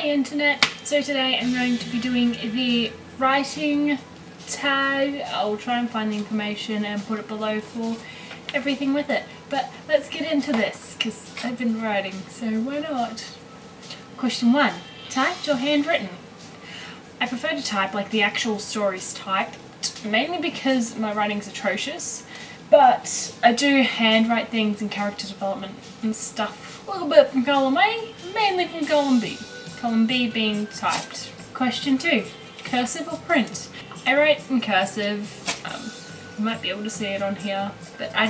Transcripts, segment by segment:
Hi Internet! So today I'm going to be doing the writing tag. I'll try and find the information and put it below for everything with it. But let's get into this because I've been writing, so why not? Question 1. Typed or handwritten? I prefer to type like the actual story's typed, mainly because my writing's atrocious. But I do handwrite things in character development and stuff a little bit from column A, mainly from column B. Column B being typed. Question 2. Cursive or print? I write in cursive. You might be able to see it on here, but I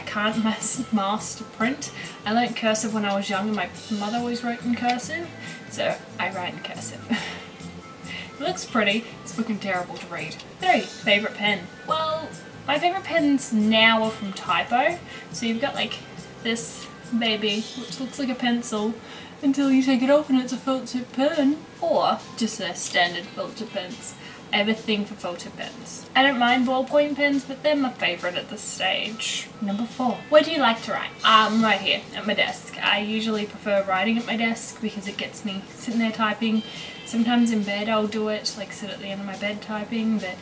can't master print. I learnt cursive when I was young and my mother always wrote in cursive, so I write in cursive. It looks pretty, it's fucking terrible to read. 3. Favourite pen? Well, my favourite pens now are from Typo. So you've got like this baby, which looks like a pencil, until you take it off and it's a felt tip pen. Or just a standard felt tip pens. I have a thing for felt tip pens. I don't mind ballpoint pens, but they're my favourite at this stage. Number 4. Where do you like to write? Right here, at my desk. I usually prefer writing at my desk because it gets me sitting there typing. Sometimes in bed I'll do it, like sit at the end of my bed typing, but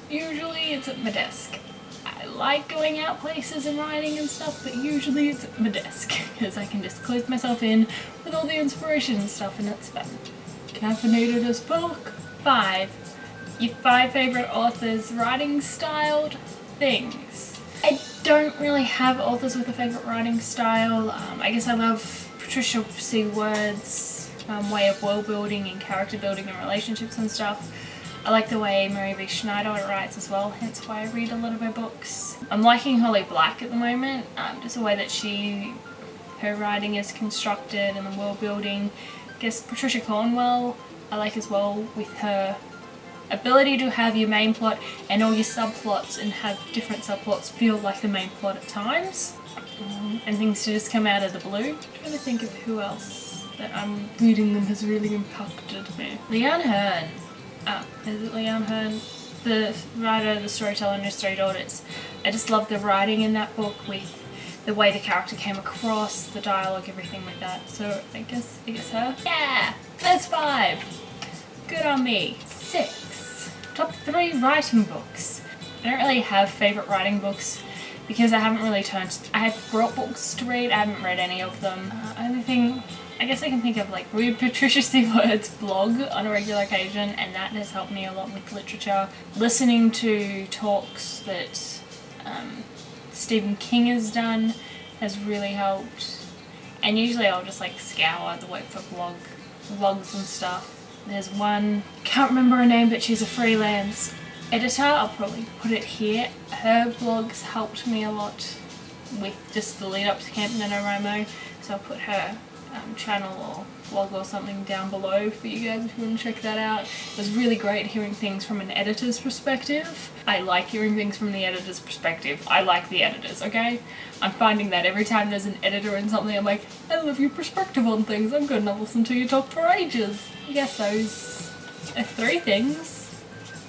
usually it's at my desk. I like going out places and writing and stuff, but usually it's at my desk because I can just close myself in with all the inspiration and stuff and it's fun. Caffeinated as fuck. 5. Your 5 favourite authors' writing styled things. I don't really have authors with a favourite writing style. I guess I love Patricia C. Word's way of world building and character building and relationships and stuff. I like the way Marie V. Schneider writes as well, hence why I read a lot of her books. I'm liking Holly Black at the moment, just the way that her writing is constructed and the world building. I guess Patricia Cornwell I like as well, with her ability to have your main plot and all your subplots and have different subplots feel like the main plot at times. And things to just come out of the blue. I'm trying to think of who else that I'm reading them has really impacted me. Leanne Hearn. Is it Leanne Hearn? The writer, the storyteller in Her Stray Daughters. I just love the writing in that book with the way the character came across, the dialogue, everything like that. So I guess her. Yeah! That's 5! Good on me. 6. Top 3 writing books. I don't really have favourite writing books because I haven't really I have brought books to read, I haven't read any of them. Only thing I guess I can think of, like, read Patricia C. Word's blog on a regular occasion, and that has helped me a lot with literature. Listening to talks that Stephen King has done has really helped. And usually I'll just like scour the web for blogs and stuff. There's one, can't remember her name, but she's a freelance editor. I'll probably put it here. Her blogs helped me a lot with just the lead up to Camp NaNoWriMo, so I'll put her channel or blog or something down below for you guys if you want to check that out. It was really great hearing things from an editor's perspective. I like hearing things from the editor's perspective. I like the editors, okay? I'm finding that every time there's an editor in something, I'm like, I love your perspective on things. I'm gonna listen to you talk for ages. I guess those are 3 things.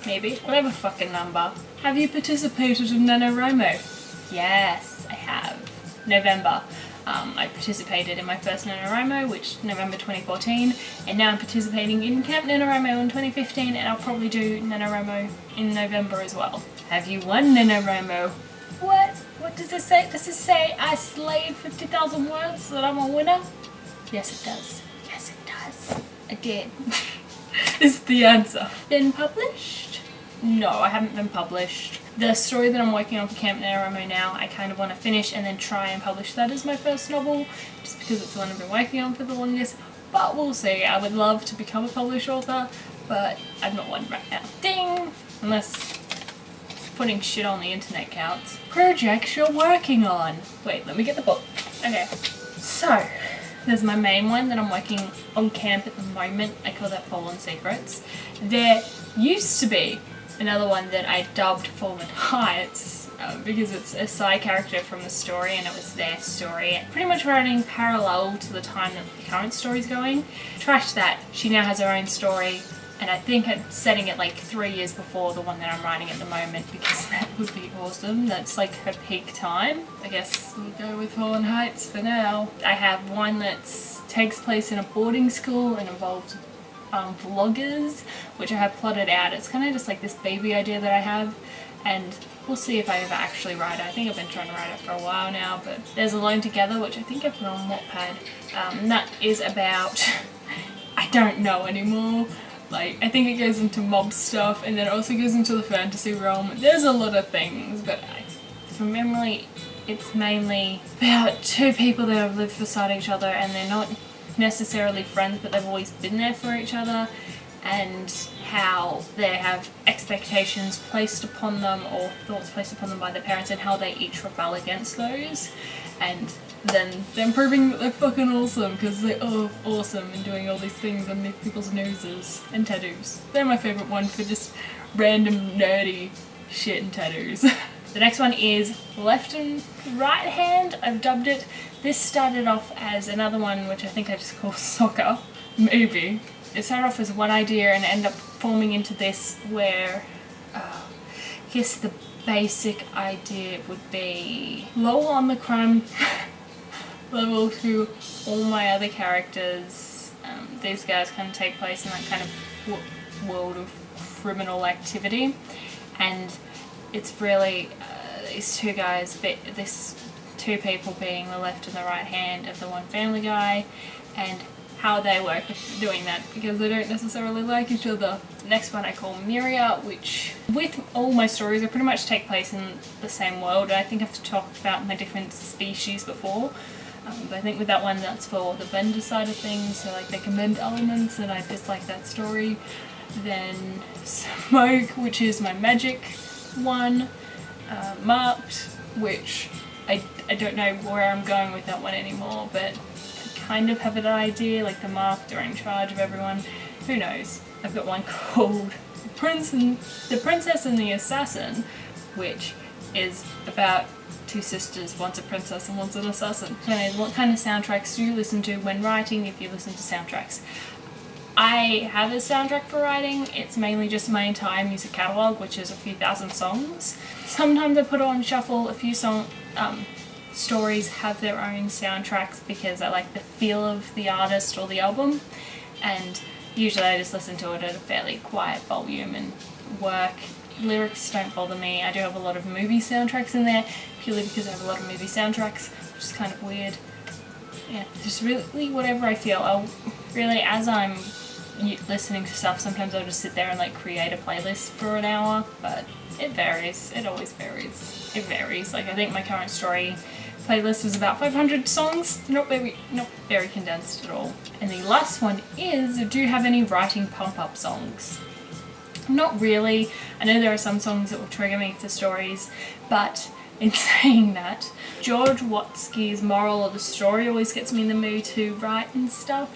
Maybe. Whatever fucking number. Have you participated in NaNoWriMo? Yes, I have. November. I participated in my first NaNoWriMo, which November 2014, and now I'm participating in Camp NaNoWriMo in 2015, and I'll probably do NaNoWriMo in November as well. Have you won NaNoWriMo? What? What does this say? Does it say I slayed 50,000 words that I'm a winner? Yes, it does. Yes, it does. I did. Is the answer. Been published? No, I haven't been published. The story that I'm working on for Camp NaNoWriMo now, I kind of want to finish and then try and publish that as my first novel, just because it's the one I've been working on for the longest, but we'll see. I would love to become a published author, but I'm not one right now. Ding! Unless putting shit on the internet counts. Projects you're working on. Wait, let me get the book. Okay, so there's my main one that I'm working on camp at the moment. I call that Fallen Secrets. There used to be another one that I dubbed Fallen Heights because it's a side character from the story and it was their story. Pretty much running parallel to the time that the current story's going. Trashed that. She now has her own story and I think I'm setting it like 3 years before the one that I'm writing at the moment because that would be awesome. That's like her peak time. I guess we'll go with Fallen Heights for now. I have one that takes place in a boarding school and involves vloggers, which I have plotted out. It's kind of just like this baby idea that I have, and we'll see if I ever actually write it. I think I've been trying to write it for a while now, but there's Alone Together, which I think I put on Wattpad, and that is about, I don't know anymore. Like, I think it goes into mob stuff, and then it also goes into the fantasy realm. There's a lot of things, but from memory, it's mainly about two people that have lived beside each other, and they're not necessarily friends, but they've always been there for each other, and how they have expectations placed upon them or thoughts placed upon them by their parents, and how they each rebel against those, and then them proving that they're fucking awesome because they're awesome and doing all these things underneath people's noses and tattoos. They're my favourite one for just random nerdy shit and tattoos. The next one is Left and Right Hand, I've dubbed it. This started off as another one which I think I just call Soccer, maybe. It started off as one idea and ended up forming into this where I guess the basic idea would be low on the crime level to all my other characters. These guys kind of take place in that kind of world of criminal activity, and it's really these two guys, two people being the left and the right hand of the one family guy, and how they work with doing that because they don't necessarily like each other. The next one I call Miria, which with all my stories, they pretty much take place in the same world. I think I've talked about my different species before, but I think with that one that's for the bender side of things, so like they can bend elements, and I just like that story. Then Smoke, which is my magic one, Marked, which I don't know where I'm going with that one anymore, but kind of have an idea, like the Marked are in charge of everyone, who knows. I've got one called The Princess and the Assassin, which is about two sisters, one's a princess and one's an assassin. So what kind of soundtracks do you listen to when writing, if you listen to soundtracks? I have a soundtrack for writing. It's mainly just my entire music catalogue, which is a few thousand songs. Sometimes I put it on shuffle. A few stories have their own soundtracks because I like the feel of the artist or the album, and usually I just listen to it at a fairly quiet volume and work. Lyrics don't bother me. I do have a lot of movie soundtracks in there, purely because I have a lot of movie soundtracks, which is kind of weird. Yeah, just really whatever I feel. As I'm listening to stuff, sometimes I'll just sit there and like create a playlist for an hour, but it varies. It always varies. It varies. Like I think my current story playlist is about 500 songs, not very condensed at all. And the last one is, do you have any writing pump-up songs? Not really. I know there are some songs that will trigger me for stories, but in saying that, George Watsky's Moral of the Story always gets me in the mood to write and stuff.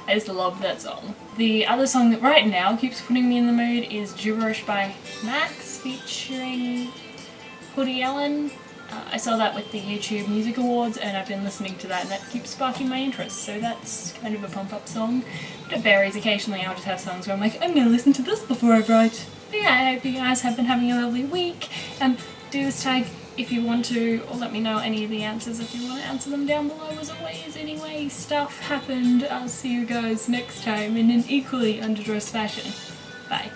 I just love that song. The other song that right now keeps putting me in the mood is Gibberish by Max featuring Woody Allen. I saw that with the YouTube Music Awards, and I've been listening to that, and that keeps sparking my interest, so that's kind of a pump-up song. But it varies. Occasionally I'll just have songs where I'm like, I'm gonna listen to this before I write. But yeah, I hope you guys have been having a lovely week. Do this tag if you want to, or let me know any of the answers if you want to answer them down below. As always, anyway, stuff happened. I'll see you guys next time in an equally underdressed fashion. Bye.